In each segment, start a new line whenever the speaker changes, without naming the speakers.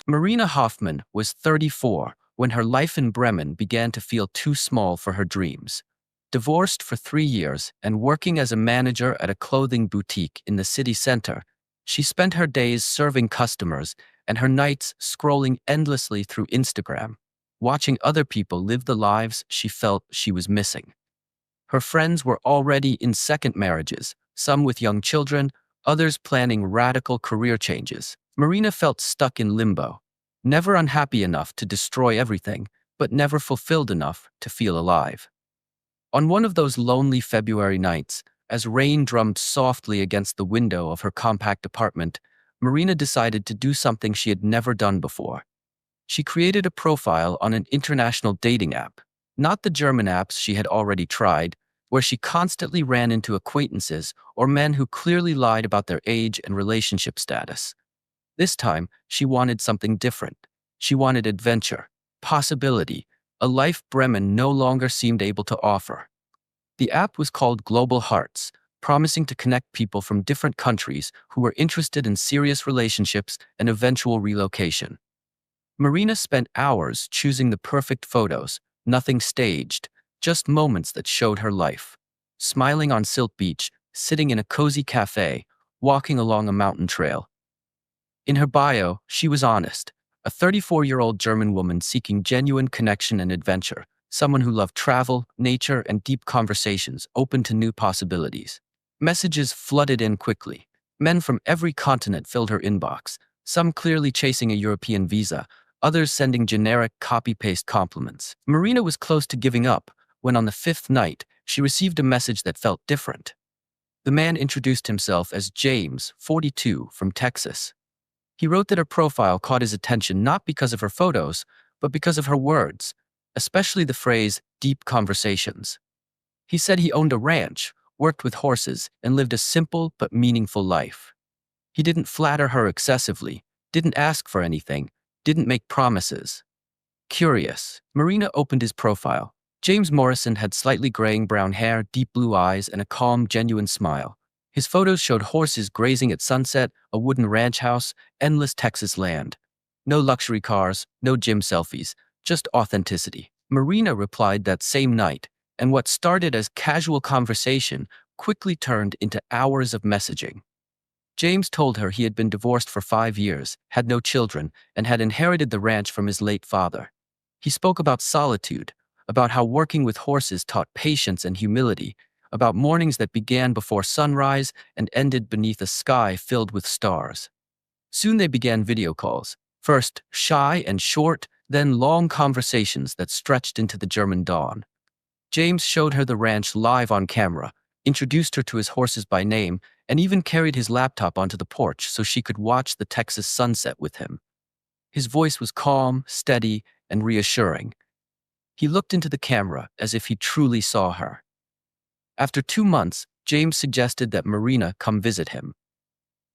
Marina Hoffman was 34 when her life in Bremen began to feel too small for her dreams. Divorced for 3 years and working as a manager at a clothing boutique in the city center, she spent her days serving customers and her nights scrolling endlessly through Instagram, watching other people live the lives she felt she was missing. Her friends were already in second marriages, some with young children, others planning radical career changes. Marina felt stuck in limbo, never unhappy enough to destroy everything, but never fulfilled enough to feel alive. On one of those lonely February nights, as rain drummed softly against the window of her compact apartment, Marina decided to do something she had never done before. She created a profile on an international dating app, not the German apps she had already tried, where she constantly ran into acquaintances or men who clearly lied about their age and relationship status. This time, she wanted something different. She wanted adventure, possibility, a life Bremen no longer seemed able to offer. The app was called Global Hearts, promising to connect people from different countries who were interested in serious relationships and eventual relocation. Marina spent hours choosing the perfect photos, nothing staged, just moments that showed her life. Smiling on Silt Beach, sitting in a cozy cafe, walking along a mountain trail. In her bio, she was honest, a 34-year-old German woman seeking genuine connection and adventure, someone who loved travel, nature, and deep conversations, open to new possibilities. Messages flooded in quickly. Men from every continent filled her inbox, some clearly chasing a European visa, others sending generic copy-paste compliments. Marina was close to giving up when on the fifth night, she received a message that felt different. The man introduced himself as James, 42, from Texas. He wrote that her profile caught his attention not because of her photos, but because of her words, especially the phrase, deep conversations. He said he owned a ranch, worked with horses, and lived a simple but meaningful life. He didn't flatter her excessively, didn't ask for anything, didn't make promises. Curious, Marina opened his profile. James Morrison had slightly graying brown hair, deep blue eyes, and a calm, genuine smile. His photos showed horses grazing at sunset, a wooden ranch house, endless Texas land. No luxury cars, no gym selfies, just authenticity. Marina replied that same night, and what started as casual conversation quickly turned into hours of messaging. James told her he had been divorced for 5 years, had no children, and had inherited the ranch from his late father. He spoke about solitude, about how working with horses taught patience and humility, about mornings that began before sunrise and ended beneath a sky filled with stars. Soon they began video calls, first shy and short, then long conversations that stretched into the German dawn. James showed her the ranch live on camera, introduced her to his horses by name, and even carried his laptop onto the porch so she could watch the Texas sunset with him. His voice was calm, steady, and reassuring. He looked into the camera as if he truly saw her. After 2 months, James suggested that Marina come visit him.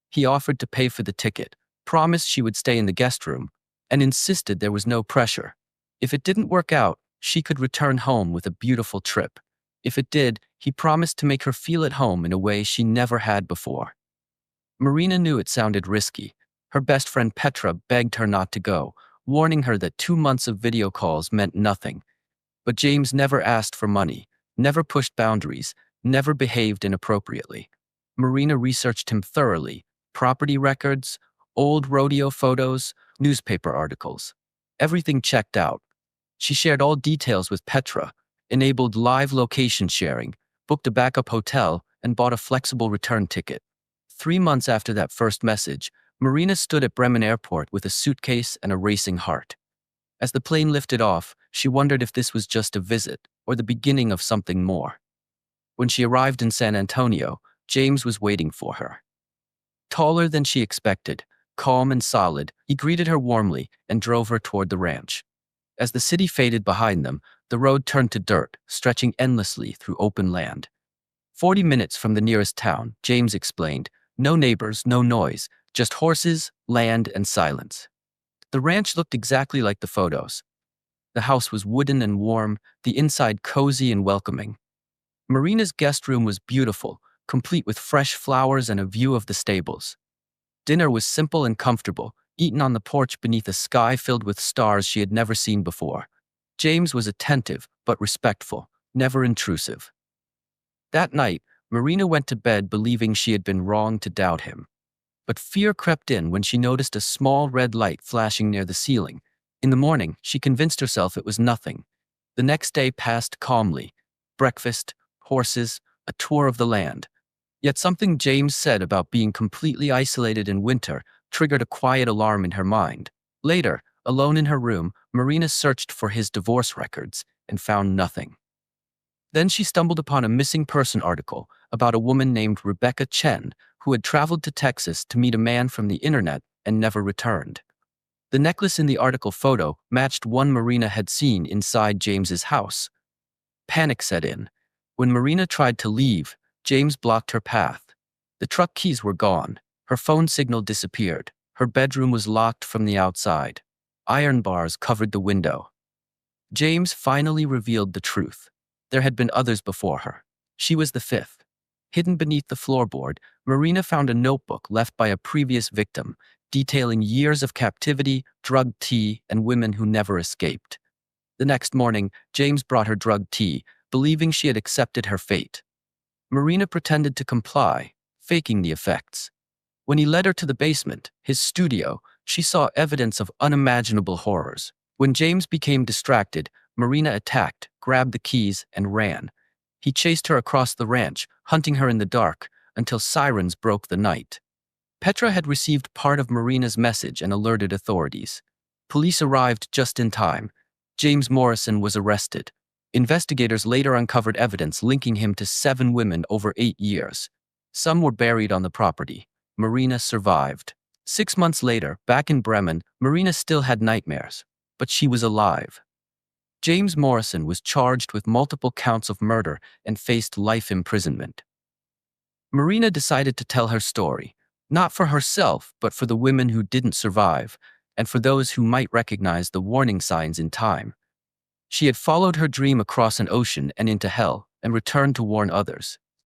He offered to pay for the ticket, promised she would stay in the guest room, and insisted there was no pressure. If it didn't work out, she could return home with a beautiful trip. If it did, he promised to make her feel at home in a way she never had before. Marina knew it sounded risky. Her best friend Petra begged her not to go, warning her that 2 months of video calls meant nothing. But James never asked for money, never pushed boundaries, never behaved inappropriately. Marina researched him thoroughly, property records, old rodeo photos, newspaper articles. Everything checked out. She shared all details with Petra, enabled live location sharing, booked a backup hotel, and bought a flexible return ticket. 3 months after that first message, Marina stood at Bremen Airport with a suitcase and a racing heart. As the plane lifted off, she wondered if this was just a visit or the beginning of something more. When she arrived in San Antonio, James was waiting for her. Taller than she expected, calm and solid, he greeted her warmly and drove her toward the ranch. As the city faded behind them, the road turned to dirt, stretching endlessly through open land. 40 minutes from the nearest town, James explained, no neighbors, no noise, just horses, land, and silence. The ranch looked exactly like the photos. The house was wooden and warm, the inside cozy and welcoming. Marina's guest room was beautiful, complete with fresh flowers and a view of the stables. Dinner was simple and comfortable, eaten on the porch beneath a sky filled with stars she had never seen before. James was attentive but respectful, never intrusive. That night, Marina went to bed believing she had been wrong to doubt him. But fear crept in when she noticed a small red light flashing near the ceiling. In the morning, she convinced herself it was nothing. The next day passed calmly. Breakfast, horses, a tour of the land. Yet something James said about being completely isolated in winter triggered a quiet alarm in her mind. Later, alone in her room, Marina searched for his divorce records and found nothing. Then she stumbled upon a missing person article about a woman named Rebecca Chen who had traveled to Texas to meet a man from the internet and never returned. The necklace in the article photo matched one Marina had seen inside James's house. Panic set in. When Marina tried to leave, James blocked her path. The truck keys were gone. Her phone signal disappeared. Her bedroom was locked from the outside. Iron bars covered the window. James finally revealed the truth. There had been others before her. She was the fifth. Hidden beneath the floorboard, Marina found a notebook left by a previous victim, detailing years of captivity, drugged tea, and women who never escaped. The next morning, James brought her drugged tea, believing she had accepted her fate. Marina pretended to comply, faking the effects. When he led her to the basement, his studio, she saw evidence of unimaginable horrors. When James became distracted, Marina attacked, grabbed the keys, and ran. He chased her across the ranch, hunting her in the dark, until sirens broke the night. Petra had received part of Marina's message and alerted authorities. Police arrived just in time. James Morrison was arrested. Investigators later uncovered evidence linking him to 7 women over 8 years. Some were buried on the property. Marina survived. 6 months later, back in Bremen, Marina still had nightmares, but she was alive. James Morrison was charged with multiple counts of murder and faced life imprisonment. Marina decided to tell her story, not for herself, but for the women who didn't survive, and for those who might recognize the warning signs in time. She had followed her dream across an ocean and into hell, and returned to warn others.